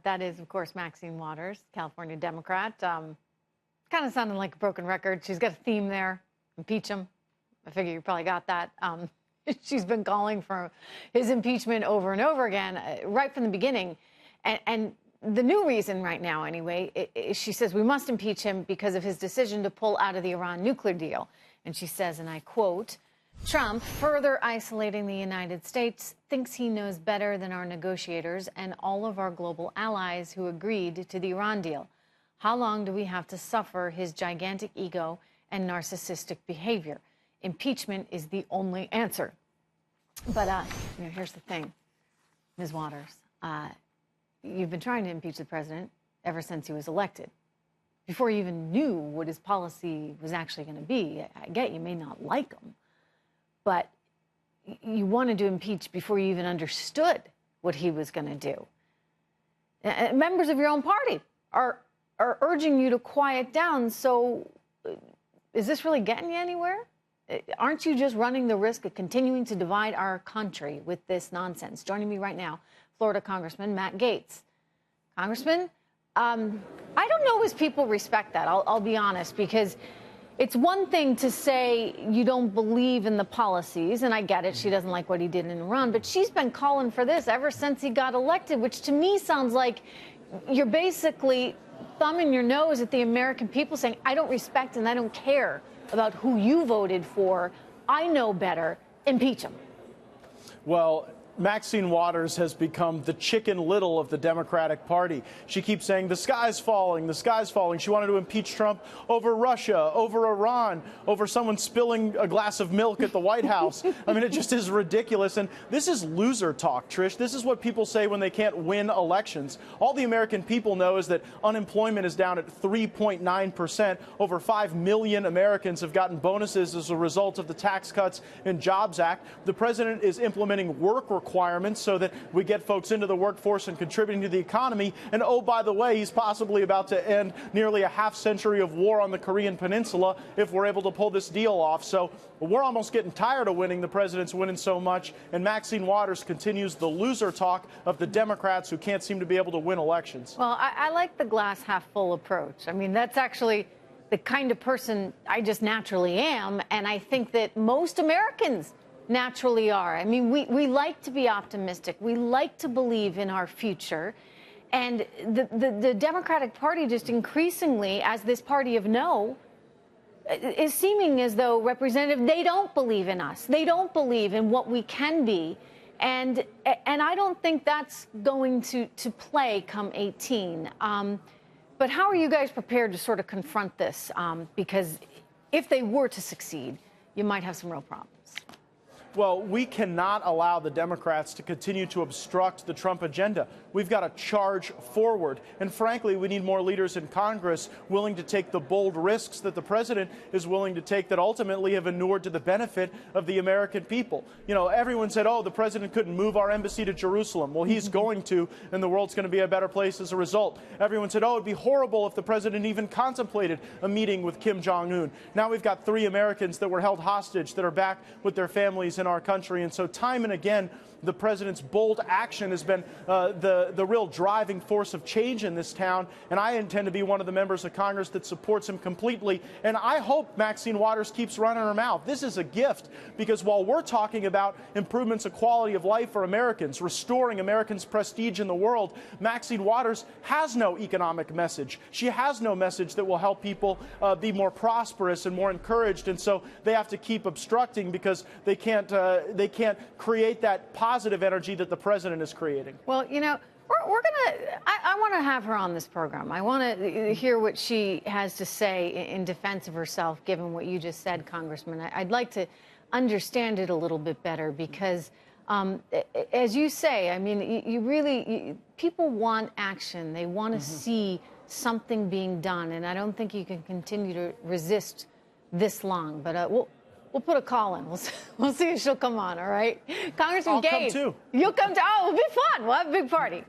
That is, of course, Maxine Waters, California Democrat. Kind of sounding like a broken record. She's got a theme there. Impeach him. I figure you probably got that. She's been calling for his impeachment over and over again, right from the beginning. And the new reason right now, anyway, she says we must impeach him because of his decision to pull out of the Iran nuclear deal. And she says, and I quote, Trump, further isolating the United States, thinks he knows better than our negotiators and all of our global allies who agreed to the Iran deal. How long do we have to suffer his gigantic ego and narcissistic behavior? Impeachment is the only answer. But here's the thing, Ms. Waters. You've been trying to impeach the president ever since he was elected. Before you even knew what his policy was actually going to be. I get you may not like him, but you wanted to impeach before you even understood what he was going to do. Members of your own party are urging you to quiet down. So is this really getting you anywhere? Aren't you just running the risk of continuing to divide our country with this nonsense? Joining me right now, Florida Congressman Matt Gaetz. Congressman, I don't know if people respect that. I'll be honest, because it's one thing to say you don't believe in the policies, and I get it. She doesn't like what he did in Iran, but she's been calling for this ever since he got elected, which to me sounds like you're basically thumbing your nose at the American people saying, I don't respect and I don't care about who you voted for. I know better. Impeach him. Well, Maxine Waters has become the Chicken Little of the Democratic Party. She keeps saying the sky's falling, the sky's falling. She wanted to impeach Trump over Russia, over Iran, over someone spilling a glass of milk at the White House. I mean, it just is ridiculous. And this is loser talk, Trish. This is what people say when they can't win elections. All the American people know is that unemployment is down at 3.9%. Over 5 million Americans have gotten bonuses as a result of the Tax Cuts and Jobs Act. The president is implementing work requirements so that we get folks into the workforce and contributing to the economy. And oh, by the way, he's possibly about to end nearly a half century of war on the Korean Peninsula if we're able to pull this deal off. So we're almost getting tired of winning. The president's winning so much. And Maxine Waters continues the loser talk of the Democrats who can't seem to be able to win elections. Well, I like the glass half full approach. I mean, that's actually the kind of person I just naturally am. And I think that most Americans naturally are. I mean, we like to be optimistic. We like to believe in our future. And the Democratic Party just increasingly, as this party of no, is seeming as though, Representative, they don't believe in us. They don't believe in what we can be. And I don't think that's going to play come 18. But how are you guys prepared to sort of confront this? Because if they were to succeed, you might have some real problems. Well, we cannot allow the Democrats to continue to obstruct the Trump agenda. We've got to charge forward. And frankly, we need more leaders in Congress willing to take the bold risks that the president is willing to take that ultimately have inured to the benefit of the American people. You know, everyone said, oh, the president couldn't move our embassy to Jerusalem. Well, he's going to, and the world's going to be a better place as a result. Everyone said, oh, it'd be horrible if the president even contemplated a meeting with Kim Jong-un. Now we've got 3 Americans that were held hostage that are back with their families in our country. And so time and again, the president's bold action has been the real driving force of change in this town. And I intend to be one of the members of Congress that supports him completely. And I hope Maxine Waters keeps running her mouth. This is a gift, because while we're talking about improvements of quality of life for Americans, restoring Americans' prestige in the world, Maxine Waters has no economic message. She has no message that will help people be more prosperous and more encouraged. And so they have to keep obstructing because they can't create that positive energy that the president is creating. Well, you know, I want to have her on this program. I want to hear what she has to say in defense of herself, given what you just said, Congressman. I'd like to understand it a little bit better because, as you say, I mean, people want action. They want to see something being done, and I don't think you can continue to resist this long. But we'll put a call in. We'll see if she'll come on, all right? Congressman Gaetz. I'll come too. You'll come too. Oh, it'll be fun. We'll have a big party.